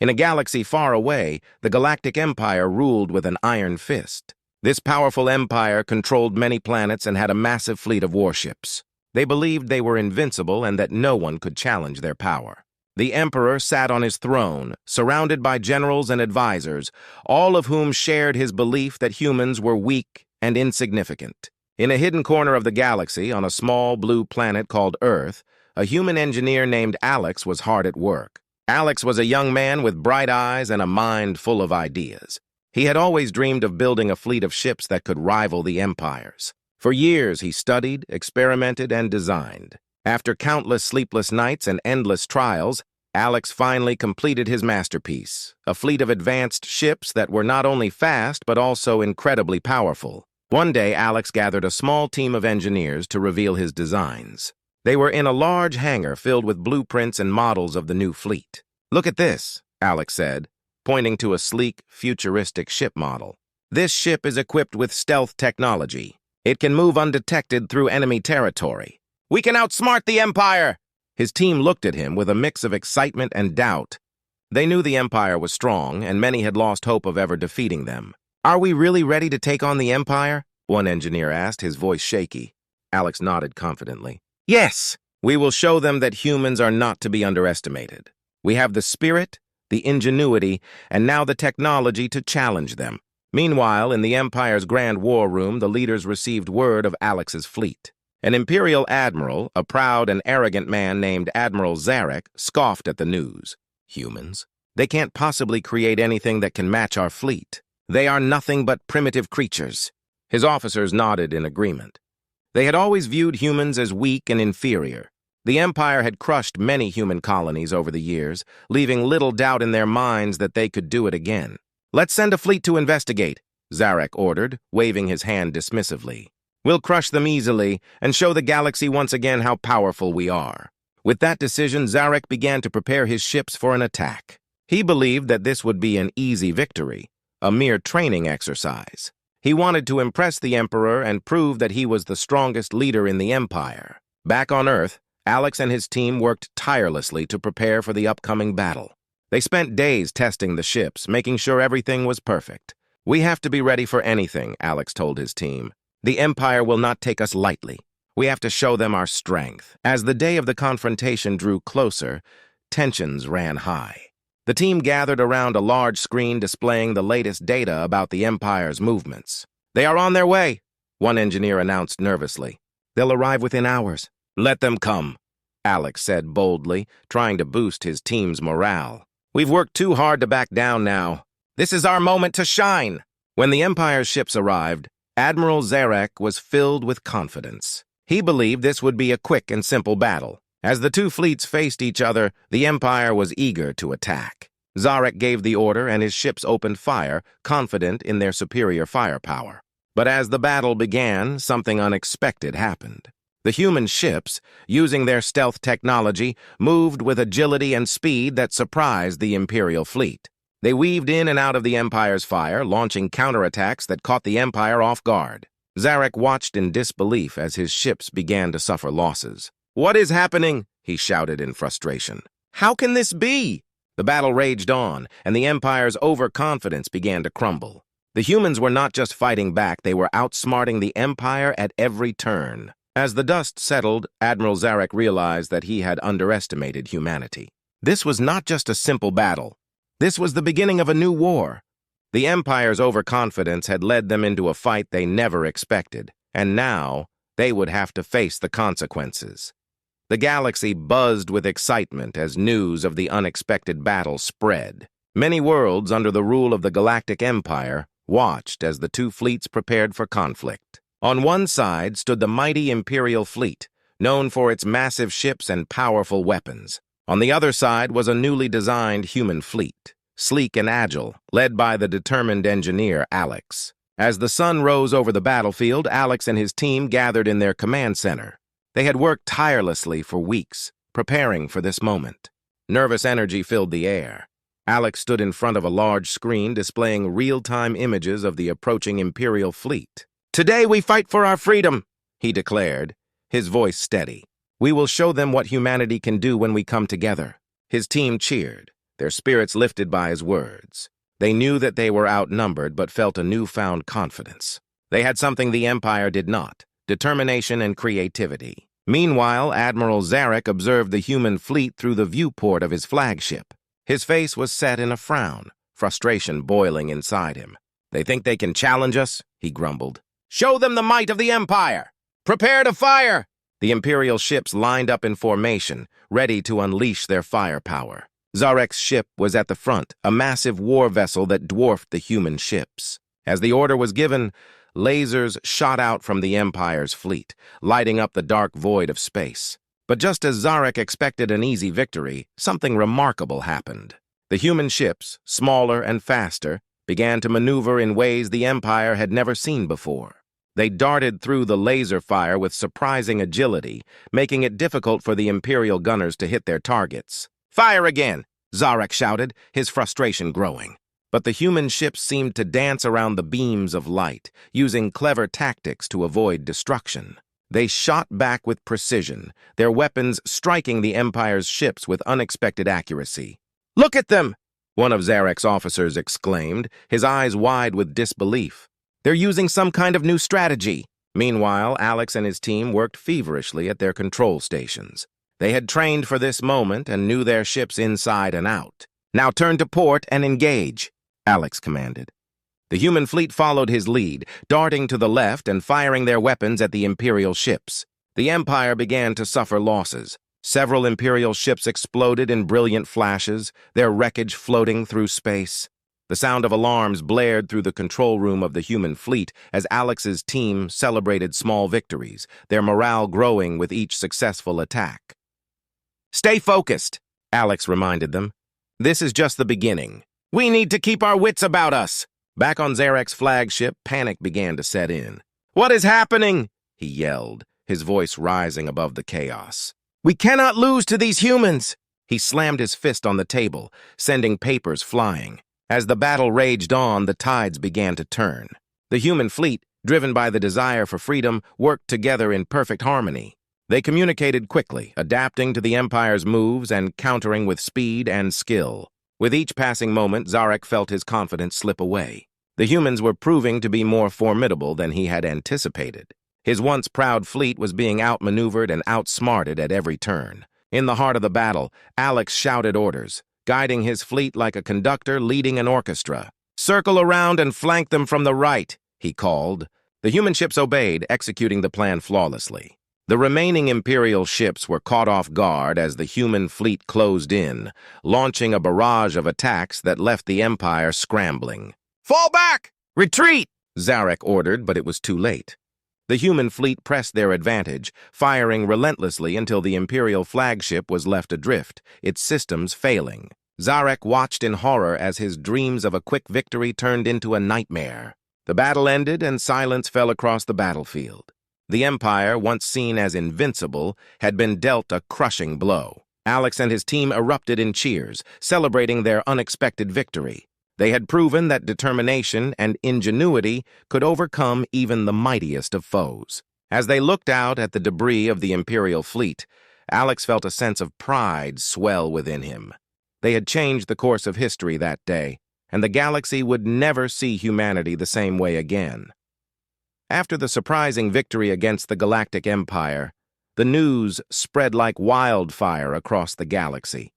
In a galaxy far away, the Galactic Empire ruled with an iron fist. This powerful empire controlled many planets and had a massive fleet of warships. They believed they were invincible and that no one could challenge their power. The Emperor sat on his throne, surrounded by generals and advisors, all of whom shared his belief that humans were weak and insignificant. In a hidden corner of the galaxy, on a small blue planet called Earth, a human engineer named Alex was hard at work. Alex was a young man with bright eyes and a mind full of ideas. He had always dreamed of building a fleet of ships that could rival the Empire's. For years, he studied, experimented, and designed. After countless sleepless nights and endless trials, Alex finally completed his masterpiece, a fleet of advanced ships that were not only fast but also incredibly powerful. One day, Alex gathered a small team of engineers to reveal his designs. They were in a large hangar filled with blueprints and models of the new fleet. "Look at this," Alex said, pointing to a sleek, futuristic ship model. "This ship is equipped with stealth technology. It can move undetected through enemy territory. We can outsmart the Empire!" His team looked at him with a mix of excitement and doubt. They knew the Empire was strong, and many had lost hope of ever defeating them. "Are we really ready to take on the Empire?" one engineer asked, his voice shaky. Alex nodded confidently. "Yes! We will show them that humans are not to be underestimated. We have the spirit, the ingenuity, and now the technology to challenge them." Meanwhile, in the Empire's Grand War Room, the leaders received word of Alex's fleet. An Imperial admiral, a proud and arrogant man named Admiral Zarek, scoffed at the news. "Humans? They can't possibly create anything that can match our fleet. They are nothing but primitive creatures." His officers nodded in agreement. They had always viewed humans as weak and inferior. The Empire had crushed many human colonies over the years, leaving little doubt in their minds that they could do it again. "Let's send a fleet to investigate," Zarek ordered, waving his hand dismissively. "We'll crush them easily and show the galaxy once again how powerful we are." With that decision, Zarek began to prepare his ships for an attack. He believed that this would be an easy victory, a mere training exercise. He wanted to impress the Emperor and prove that he was the strongest leader in the Empire. Back on Earth, Alex and his team worked tirelessly to prepare for the upcoming battle. They spent days testing the ships, making sure everything was perfect. "We have to be ready for anything," Alex told his team. "The Empire will not take us lightly. We have to show them our strength." As the day of the confrontation drew closer, tensions ran high. The team gathered around a large screen displaying the latest data about the Empire's movements. "They are on their way," one engineer announced nervously. "They'll arrive within hours." "Let them come," Alex said boldly, trying to boost his team's morale. "We've worked too hard to back down now. This is our moment to shine." When the Empire's ships arrived, Admiral Zarek was filled with confidence. He believed this would be a quick and simple battle. As the two fleets faced each other, the Empire was eager to attack. Zarek gave the order and his ships opened fire, confident in their superior firepower. But as the battle began, something unexpected happened. The human ships, using their stealth technology, moved with agility and speed that surprised the Imperial fleet. They weaved in and out of the Empire's fire, launching counterattacks that caught the Empire off guard. Zarek watched in disbelief as his ships began to suffer losses. "What is happening?" he shouted in frustration. "How can this be?" The battle raged on, and the Empire's overconfidence began to crumble. The humans were not just fighting back, they were outsmarting the Empire at every turn. As the dust settled, Admiral Zarek realized that he had underestimated humanity. This was not just a simple battle. This was the beginning of a new war. The Empire's overconfidence had led them into a fight they never expected, and now they would have to face the consequences. The galaxy buzzed with excitement as news of the unexpected battle spread. Many worlds under the rule of the Galactic Empire watched as the two fleets prepared for conflict. On one side stood the mighty Imperial fleet, known for its massive ships and powerful weapons. On the other side was a newly designed human fleet, sleek and agile, led by the determined engineer Alex. As the sun rose over the battlefield, Alex and his team gathered in their command center. They had worked tirelessly for weeks, preparing for this moment. Nervous energy filled the air. Alex stood in front of a large screen displaying real-time images of the approaching Imperial fleet. "Today we fight for our freedom," he declared, his voice steady. "We will show them what humanity can do when we come together." His team cheered. their spirits lifted by his words. They knew that they were outnumbered but felt a newfound confidence. They had something the Empire did not: determination and creativity. Meanwhile, Admiral Zarek observed the human fleet through the viewport of his flagship. His face was set in a frown, frustration boiling inside him. "They think they can challenge us?" he grumbled. "Show them the might of the Empire! Prepare to fire!" The Imperial ships lined up in formation, ready to unleash their firepower. Zarek's ship was at the front, a massive war vessel that dwarfed the human ships. As the order was given, lasers shot out from the Empire's fleet, lighting up the dark void of space. But just as Zarek expected an easy victory, something remarkable happened. The human ships, smaller and faster, began to maneuver in ways the Empire had never seen before. They darted through the laser fire with surprising agility, making it difficult for the Imperial gunners to hit their targets. "Fire again!" Zarek shouted, his frustration growing. But the human ships seemed to dance around the beams of light, using clever tactics to avoid destruction. They shot back with precision, their weapons striking the Empire's ships with unexpected accuracy. "Look at them!" one of Zarek's officers exclaimed, his eyes wide with disbelief. "They're using some kind of new strategy." Meanwhile, Alex and his team worked feverishly at their control stations. They had trained for this moment and knew their ships inside and out. "Now turn to port and engage," Alex commanded. The human fleet followed his lead, darting to the left and firing their weapons at the Imperial ships. The Empire began to suffer losses. Several Imperial ships exploded in brilliant flashes, their wreckage floating through space. The sound of alarms blared through the control room of the human fleet as Alex's team celebrated small victories, their morale growing with each successful attack. "Stay focused," Alex reminded them. "This is just the beginning. We need to keep our wits about us." Back on Zarek's flagship, panic began to set in. "What is happening?" he yelled, his voice rising above the chaos. "We cannot lose to these humans!" He slammed his fist on the table, sending papers flying. As the battle raged on, the tides began to turn. The human fleet, driven by the desire for freedom, worked together in perfect harmony. They communicated quickly, adapting to the Empire's moves and countering with speed and skill. With each passing moment, Zarek felt his confidence slip away. The humans were proving to be more formidable than he had anticipated. His once proud fleet was being outmaneuvered and outsmarted at every turn. In the heart of the battle, Alex shouted orders, guiding his fleet like a conductor leading an orchestra. "Circle around and flank them from the right," he called. The human ships obeyed, executing the plan flawlessly. The remaining Imperial ships were caught off guard as the human fleet closed in, launching a barrage of attacks that left the Empire scrambling. "Fall back! Retreat!" Zarek ordered, but it was too late. The human fleet pressed their advantage, firing relentlessly until the Imperial flagship was left adrift, its systems failing. Zarek watched in horror as his dreams of a quick victory turned into a nightmare. The battle ended and silence fell across the battlefield. The Empire, once seen as invincible, had been dealt a crushing blow. Alex and his team erupted in cheers, celebrating their unexpected victory. They had proven that determination and ingenuity could overcome even the mightiest of foes. As they looked out at the debris of the Imperial fleet, Alex felt a sense of pride swell within him. They had changed the course of history that day, and the galaxy would never see humanity the same way again. After the surprising victory against the Galactic Empire, the news spread like wildfire across the galaxy.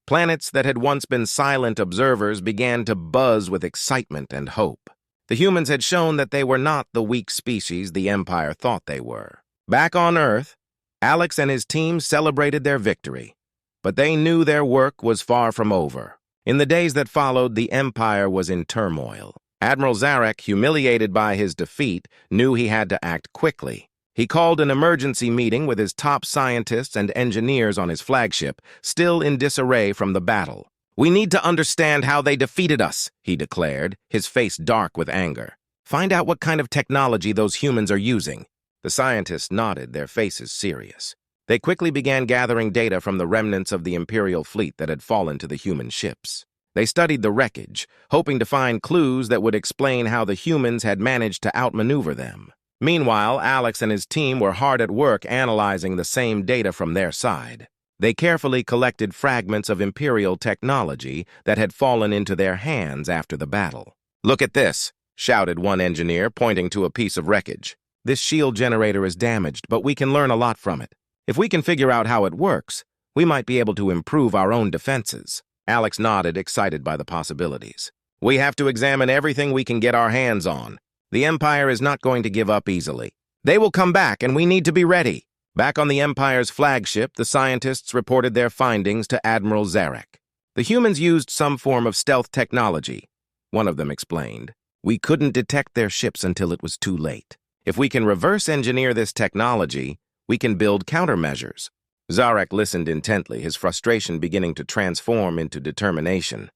Planets that had once been silent observers began to buzz with excitement and hope. The humans had shown that they were not the weak species the Empire thought they were. Back on Earth, Alex and his team celebrated their victory, but they knew their work was far from over. In the days that followed, the Empire was in turmoil. Admiral Zarek, humiliated by his defeat, knew he had to act quickly. He called an emergency meeting with his top scientists and engineers on his flagship, still in disarray from the battle. "We need to understand how they defeated us," he declared, his face dark with anger. "Find out what kind of technology those humans are using." The scientists nodded, their faces serious. They quickly began gathering data from the remnants of the Imperial fleet that had fallen to the human ships. They studied the wreckage, hoping to find clues that would explain how the humans had managed to outmaneuver them. Meanwhile, Alex and his team were hard at work analyzing the same data from their side. They carefully collected fragments of Imperial technology that had fallen into their hands after the battle. "Look at this," shouted one engineer, pointing to a piece of wreckage. "This shield generator is damaged, but we can learn a lot from it. If we can figure out how it works, we might be able to improve our own defenses." Alex nodded, excited by the possibilities. "We have to examine everything we can get our hands on. The Empire is not going to give up easily. They will come back, and we need to be ready." Back on the Empire's flagship, the scientists reported their findings to Admiral Zarek. "The humans used some form of stealth technology," one of them explained. "We couldn't detect their ships until it was too late. If we can reverse engineer this technology, we can build countermeasures." Zarek listened intently, his frustration beginning to transform into determination.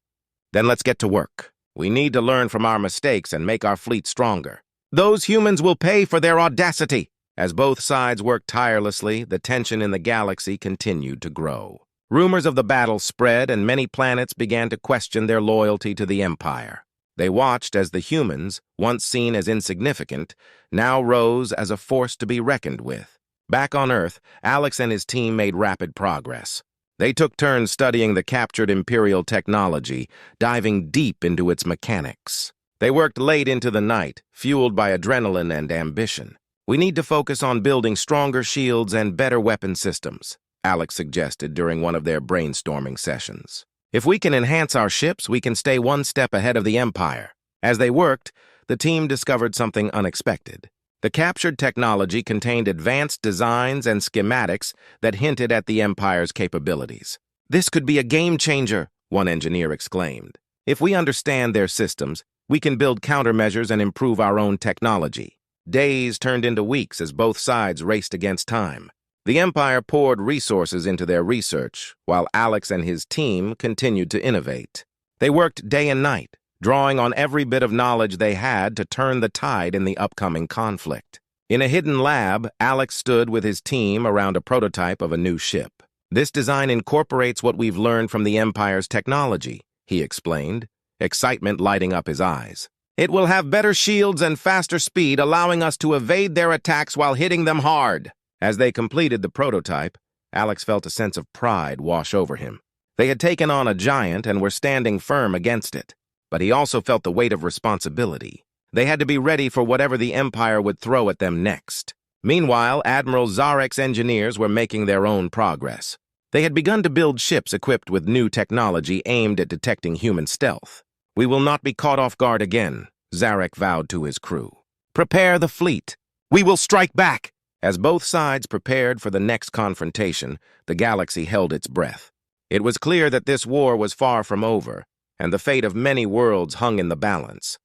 "Then let's get to work. We need to learn from our mistakes and make our fleet stronger. Those humans will pay for their audacity." As both sides worked tirelessly, the tension in the galaxy continued to grow. Rumors of the battle spread, and many planets began to question their loyalty to the Empire. They watched as the humans, once seen as insignificant, now rose as a force to be reckoned with. Back on Earth, Alex and his team made rapid progress. They took turns studying the captured Imperial technology, diving deep into its mechanics. They worked late into the night, fueled by adrenaline and ambition. "We need to focus on building stronger shields and better weapon systems," Alex suggested during one of their brainstorming sessions. "If we can enhance our ships, we can stay one step ahead of the Empire." As they worked, the team discovered something unexpected. The captured technology contained advanced designs and schematics that hinted at the Empire's capabilities. "This could be a game changer," one engineer exclaimed. "If we understand their systems, we can build countermeasures and improve our own technology." Days turned into weeks as both sides raced against time. The Empire poured resources into their research, while Alex and his team continued to innovate. They worked day and night, drawing on every bit of knowledge they had to turn the tide in the upcoming conflict. In a hidden lab, Alex stood with his team around a prototype of a new ship. "This design incorporates what we've learned from the Empire's technology," he explained, excitement lighting up his eyes. "It will have better shields and faster speed, allowing us to evade their attacks while hitting them hard." As they completed the prototype, Alex felt a sense of pride wash over him. They had taken on a giant and were standing firm against it. But he also felt the weight of responsibility. They had to be ready for whatever the Empire would throw at them next. Meanwhile, Admiral Zarek's engineers were making their own progress. They had begun to build ships equipped with new technology aimed at detecting human stealth. "We will not be caught off guard again," Zarek vowed to his crew. "Prepare the fleet. We will strike back." As both sides prepared for the next confrontation, the galaxy held its breath. It was clear that this war was far from over, and the fate of many worlds hung in the balance.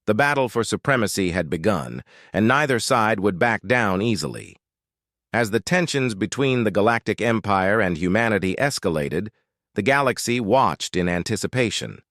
The battle for supremacy had begun, and neither side would back down easily. As the tensions between the Galactic Empire and humanity escalated, the galaxy watched in anticipation.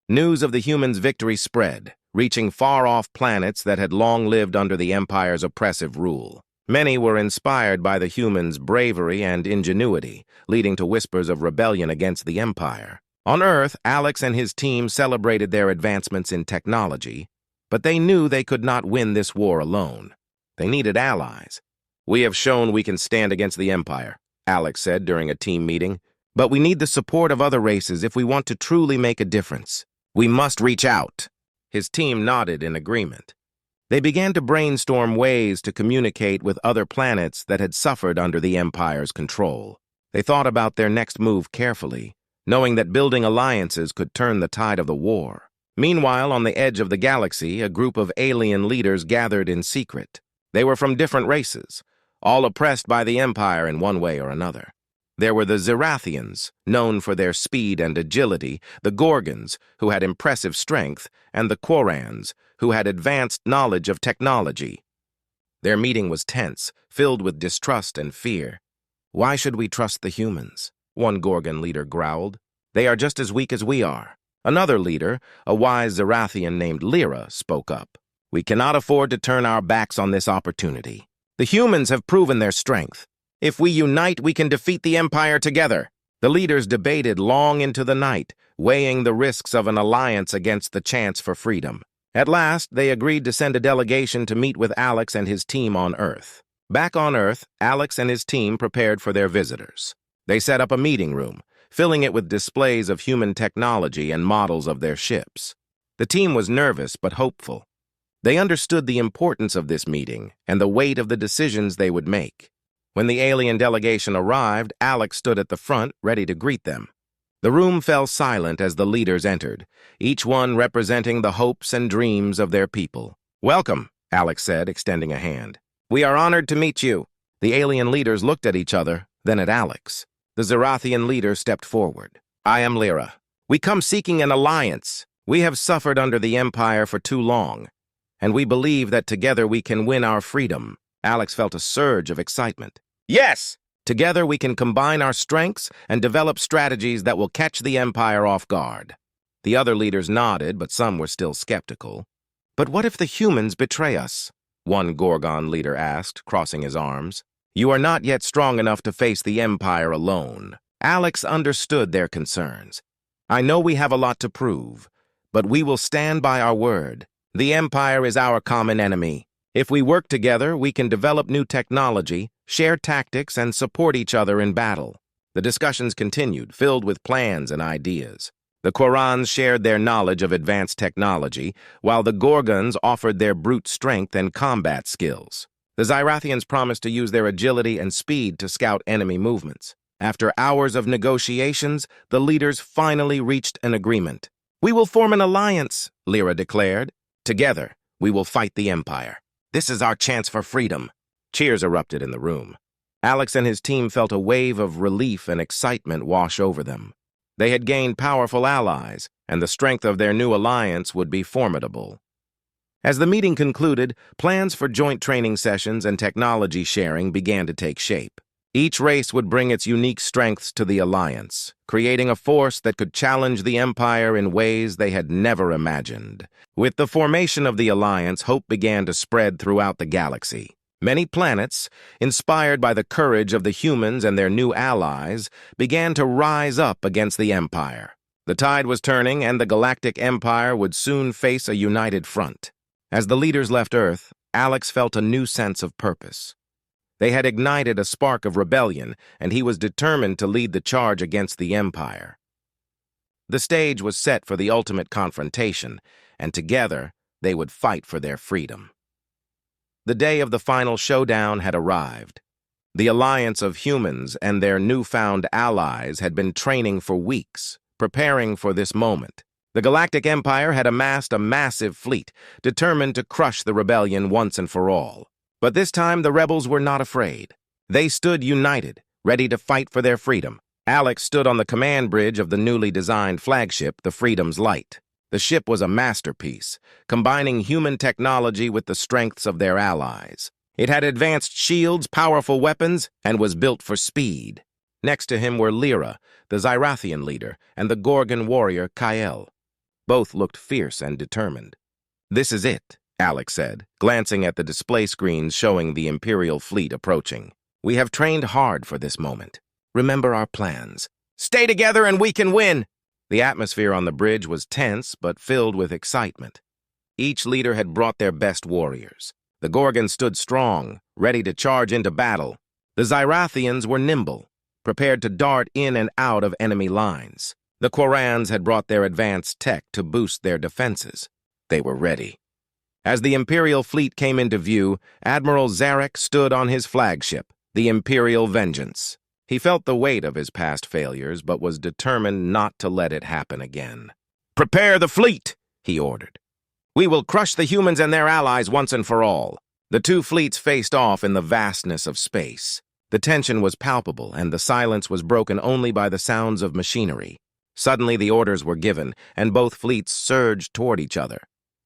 News of the humans' victory spread, reaching far-off planets that had long lived under the Empire's oppressive rule. Many were inspired by the humans' bravery and ingenuity, leading to whispers of rebellion against the Empire. On Earth, Alex and his team celebrated their advancements in technology, but they knew they could not win this war alone. They needed allies. "We have shown we can stand against the Empire," Alex said during a team meeting, "but we need the support of other races if we want to truly make a difference. We must reach out." His team nodded in agreement. They began to brainstorm ways to communicate with other planets that had suffered under the Empire's control. They thought about their next move carefully, knowing that building alliances could turn the tide of the war. Meanwhile, on the edge of the galaxy, a group of alien leaders gathered in secret. They were from different races, all oppressed by the Empire in one way or another. There were the Zerathians, known for their speed and agility, the Gorgons, who had impressive strength, and the Quorans, who had advanced knowledge of technology. Their meeting was tense, filled with distrust and fear. "Why should we trust the humans?" one Gorgon leader growled. "They are just as weak as we are." Another leader, a wise Zerathian named Lyra, spoke up. "We cannot afford to turn our backs on this opportunity. The humans have proven their strength. If we unite, we can defeat the Empire together." The leaders debated long into the night, weighing the risks of an alliance against the chance for freedom. At last, they agreed to send a delegation to meet with Alex and his team on Earth. Back on Earth, Alex and his team prepared for their visitors. They set up a meeting room, filling it with displays of human technology and models of their ships. The team was nervous but hopeful. They understood the importance of this meeting and the weight of the decisions they would make. When the alien delegation arrived, Alex stood at the front, ready to greet them. The room fell silent as the leaders entered, each one representing the hopes and dreams of their people. "Welcome," Alex said, extending a hand. "We are honored to meet you." The alien leaders looked at each other, then at Alex. The Zerathian leader stepped forward. "I am Lyra. We come seeking an alliance. We have suffered under the Empire for too long, and we believe that together we can win our freedom." Alex felt a surge of excitement. "Yes! Together we can combine our strengths and develop strategies that will catch the Empire off guard." The other leaders nodded, but some were still skeptical. "But what if the humans betray us?" one Gorgon leader asked, crossing his arms. "You are not yet strong enough to face the Empire alone." Alex understood their concerns. "I know we have a lot to prove, but we will stand by our word. The Empire is our common enemy. If we work together, we can develop new technology, share tactics, and support each other in battle." The discussions continued, filled with plans and ideas. The Qorans shared their knowledge of advanced technology, while the Gorgons offered their brute strength and combat skills. The Zerathians promised to use their agility and speed to scout enemy movements. After hours of negotiations, the leaders finally reached an agreement. "We will form an alliance," Lyra declared. "Together, we will fight the Empire. This is our chance for freedom." Cheers erupted in the room. Alex and his team felt a wave of relief and excitement wash over them. They had gained powerful allies, and the strength of their new alliance would be formidable. As the meeting concluded, plans for joint training sessions and technology sharing began to take shape. Each race would bring its unique strengths to the alliance, creating a force that could challenge the Empire in ways they had never imagined. With the formation of the alliance, hope began to spread throughout the galaxy. Many planets, inspired by the courage of the humans and their new allies, began to rise up against the Empire. The tide was turning, and the Galactic Empire would soon face a united front. As the leaders left Earth, Alex felt a new sense of purpose. They had ignited a spark of rebellion, and he was determined to lead the charge against the Empire. The stage was set for the ultimate confrontation, and together they would fight for their freedom. The day of the final showdown had arrived. The alliance of humans and their newfound allies had been training for weeks, preparing for this moment. The Galactic Empire had amassed a massive fleet, determined to crush the rebellion once and for all. But this time the rebels were not afraid. They stood united, ready to fight for their freedom. Alex stood on the command bridge of the newly designed flagship, the Freedom's Light. The ship was a masterpiece, combining human technology with the strengths of their allies. It had advanced shields, powerful weapons, and was built for speed. Next to him were Lyra, the Zerathian leader, and the Gorgon warrior, Kael. Both looked fierce and determined. "This is it," Alex said, glancing at the display screens showing the Imperial fleet approaching. "We have trained hard for this moment. Remember our plans. Stay together and we can win!" The atmosphere on the bridge was tense but filled with excitement. Each leader had brought their best warriors. The Gorgons stood strong, ready to charge into battle. The Zerathians were nimble, prepared to dart in and out of enemy lines. The Qorans had brought their advanced tech to boost their defenses. They were ready. As the Imperial fleet came into view, Admiral Zarek stood on his flagship, the Imperial Vengeance. He felt the weight of his past failures, but was determined not to let it happen again. "Prepare the fleet," he ordered. "We will crush the humans and their allies once and for all." The two fleets faced off in the vastness of space. The tension was palpable, and the silence was broken only by the sounds of machinery. Suddenly the orders were given, and both fleets surged toward each other.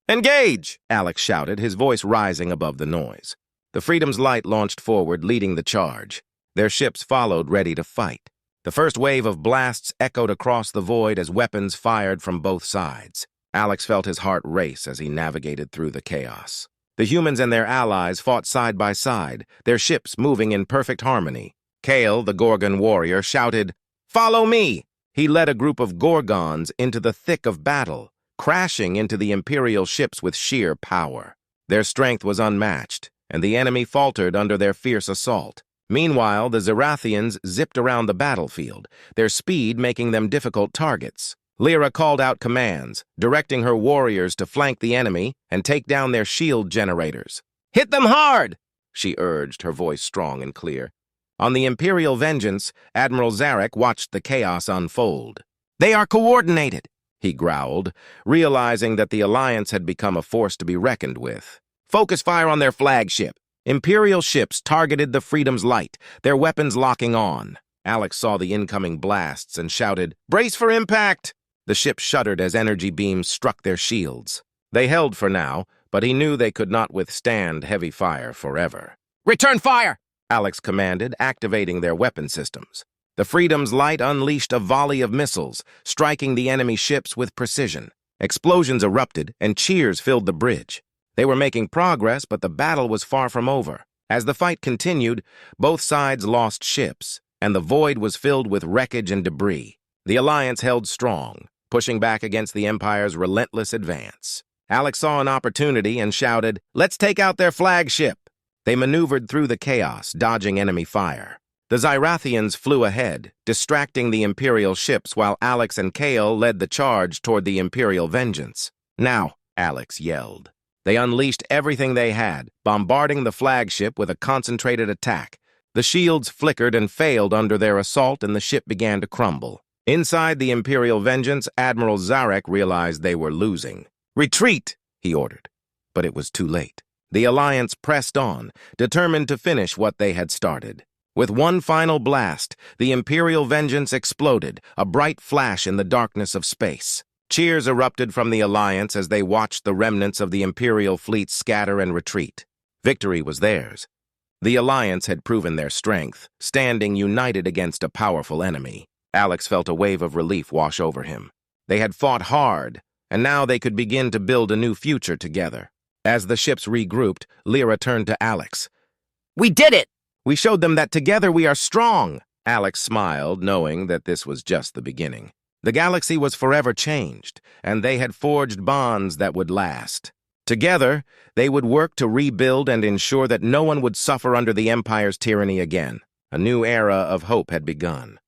"Engage!" Alex shouted, his voice rising above the noise. The Freedom's Light launched forward, leading the charge. Their ships followed, ready to fight. The first wave of blasts echoed across the void as weapons fired from both sides. Alex felt his heart race as he navigated through the chaos. The humans and their allies fought side by side, their ships moving in perfect harmony. Kael, the Gorgon warrior, shouted, "Follow me!" He led a group of Gorgons into the thick of battle, crashing into the Imperial ships with sheer power. Their strength was unmatched, and the enemy faltered under their fierce assault. Meanwhile, the Zerathians zipped around the battlefield, their speed making them difficult targets. Lyra called out commands, directing her warriors to flank the enemy and take down their shield generators. "Hit them hard!" she urged, her voice strong and clear. On the Imperial Vengeance, Admiral Zarek watched the chaos unfold. "They are coordinated," he growled, realizing that the Alliance had become a force to be reckoned with. "Focus fire on their flagship." Imperial ships targeted the Freedom's Light, their weapons locking on. Alex saw the incoming blasts and shouted, "Brace for impact!" The ship shuddered as energy beams struck their shields. They held for now, but he knew they could not withstand heavy fire forever. "Return fire!" Alex commanded, activating their weapon systems. The Freedom's Light unleashed a volley of missiles, striking the enemy ships with precision. Explosions erupted, and cheers filled the bridge. They were making progress, but the battle was far from over. As the fight continued, both sides lost ships, and the void was filled with wreckage and debris. The Alliance held strong, pushing back against the Empire's relentless advance. Alex saw an opportunity and shouted, "Let's take out their flagship!" They maneuvered through the chaos, dodging enemy fire. The Zerathians flew ahead, distracting the Imperial ships while Alex and Kale led the charge toward the Imperial Vengeance. "Now," Alex yelled. They unleashed everything they had, bombarding the flagship with a concentrated attack. The shields flickered and failed under their assault, and the ship began to crumble. Inside the Imperial Vengeance, Admiral Zarek realized they were losing. "Retreat!" he ordered. But it was too late. The Alliance pressed on, determined to finish what they had started. With one final blast, the Imperial Vengeance exploded, a bright flash in the darkness of space. Cheers erupted from the Alliance as they watched the remnants of the Imperial fleet scatter and retreat. Victory was theirs. The Alliance had proven their strength, standing united against a powerful enemy. Alex felt a wave of relief wash over him. They had fought hard, and now they could begin to build a new future together. As the ships regrouped, Lyra turned to Alex. "We did it! We showed them that together we are strong!" Alex smiled, knowing that this was just the beginning. The galaxy was forever changed, and they had forged bonds that would last. Together, they would work to rebuild and ensure that no one would suffer under the Empire's tyranny again. A new era of hope had begun.